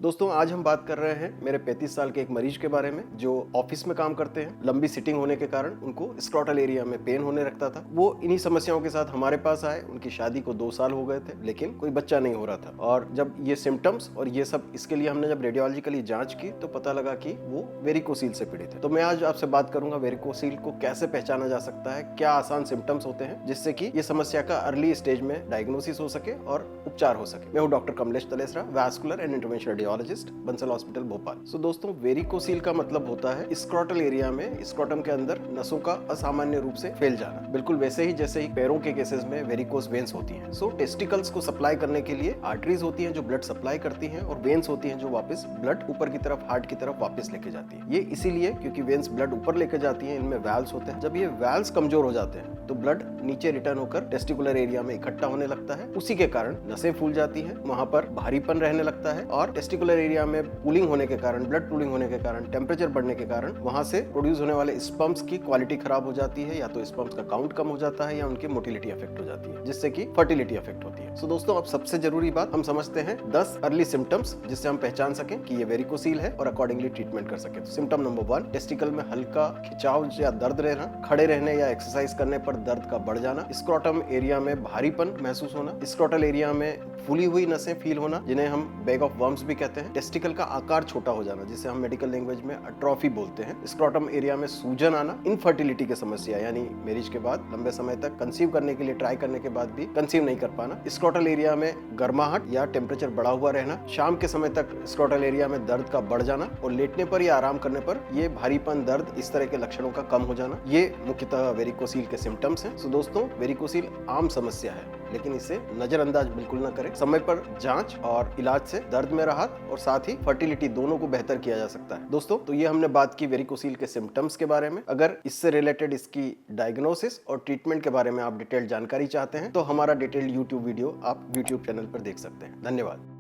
दोस्तों आज हम बात कर रहे हैं मेरे 35 साल के एक मरीज के बारे में जो ऑफिस में काम करते हैं। लंबी सिटिंग होने के कारण उनको स्क्रोटल एरिया में पेन होने लगता था। वो इन्हीं समस्याओं के साथ हमारे पास आए। उनकी शादी को 2 साल हो गए थे लेकिन कोई बच्चा नहीं हो रहा था। और जब ये सिम्टम्स और ये सब इसके लिए हमने जब रेडियोलॉजिकली जांच की तो पता लगा कि वो वेरिकोसील से पीड़ित है। तो मैं आज आपसे बात करूंगा वेरिकोसील को कैसे पहचाना जा सकता है, क्या आसान सिम्टम्स होते हैं जिससे कि ये समस्या का अर्ली स्टेज में डायग्नोसिस हो सके और उपचार हो सके। मैं हूं doctor Kamlesh Talesara, vascular and interventional radiologist, Bansal hospital Bhopal. दोस्तों वेरिकोसील का मतलब होता है स्क्रोटल एरिया में स्क्रोटम के अंदर नसों का असामान्य रूप से फैल जाना, बिल्कुल वैसे ही जैसे ही पैरों के केसेस में वेरिकोस वेन्स होती हैं। टेस्टिकल्स को सप्लाई करने के लिए आर्टरीज होती हैं जो ब्लड सप्लाई करती हैं और वेन्स होती हैं जो वापस ब्लड ऊपर की तरफ हार्ट की तरफ वापस लेके जाती है। ये इसीलिए क्योंकि वेन्स ब्लड ऊपर लेके जाती हैं, इनमें वैल्व्स होते हैं। जब ये वैल्व्स कमजोर हो जाते हैं तो ब्लड नीचे रिटर्न होकर टेस्टिकुलर एरिया में इकट्ठा होने लगता है। उसी के कारण नसें फूल जाती हैं, वहां पर भारीपन रहने लगता है और टेस्टिकुलर एरिया में पूलिंग होने के कारण, ब्लड पूलिंग होने के कारण, टेम्परेचर बढ़ने के कारण वहां से प्रोड्यूस होने वाले स्पर्म्स की क्वालिटी खराब हो जाती है, या तो स्पर्म्स का काउंट कम हो जाता है या उनकी मोटिलिटी अफेक्ट हो जाती है, जिससे कि फर्टिलिटी अफेक्ट होती है। दोस्तों अब सबसे जरूरी बात हम समझते हैं 10 अर्ली सिम्टम्स जिससे हम पहचान सकें कि ये वेरिकोसील है और अकॉर्डिंगली ट्रीटमेंट कर सके। सिम्टम नंबर 1, टेस्टिकल में हल्का खिंचाव या दर्द रहना, खड़े रहने या एक्सरसाइज करने पर दर्द का बढ़ जाना, स्क्रोटम एरिया में भारीपन महसूस होना, स्क्रोटल एरिया में फूली हुई नसें फील होना जिन्हें हम बैग ऑफ वर्म्स भी कहते हैं, टेस्टिकल का आकार छोटा हो जाना जिसे हम मेडिकल लैंग्वेज में अट्रोफी बोलते हैं, स्क्रोटम एरिया में सूजन आना, इनफर्टिलिटी की समस्या यानी मैरिज के बाद लंबे समय तक कंसीव करने के लिए ट्राई करने के बाद भी कंसीव नहीं कर पाना, स्क्रोटल एरिया में गर्माहट या टेम्परेचर बढ़ा हुआ रहना, शाम के समय तक स्क्रोटल एरिया में दर्द का बढ़ जाना और लेटने पर या आराम करने पर ये भारीपन, दर्द, इस तरह के लक्षणों का कम हो जाना, ये मुख्यतः वेरिकोसील के सिम्टम्स हैं। दोस्तों वेरिकोसील आम समस्या है लेकिन इसे नजरअंदाज बिल्कुल ना करें। समय पर जांच और इलाज से दर्द में राहत और साथ ही फर्टिलिटी दोनों को बेहतर किया जा सकता है। दोस्तों तो ये हमने बात की वेरिकोसील के सिम्टम्स के बारे में। अगर इससे रिलेटेड इसकी डायग्नोसिस और ट्रीटमेंट के बारे में आप डिटेल जानकारी चाहते हैं तो हमारा डिटेल्ड यूट्यूब वीडियो आप यूट्यूब चैनल पर देख सकते हैं। धन्यवाद।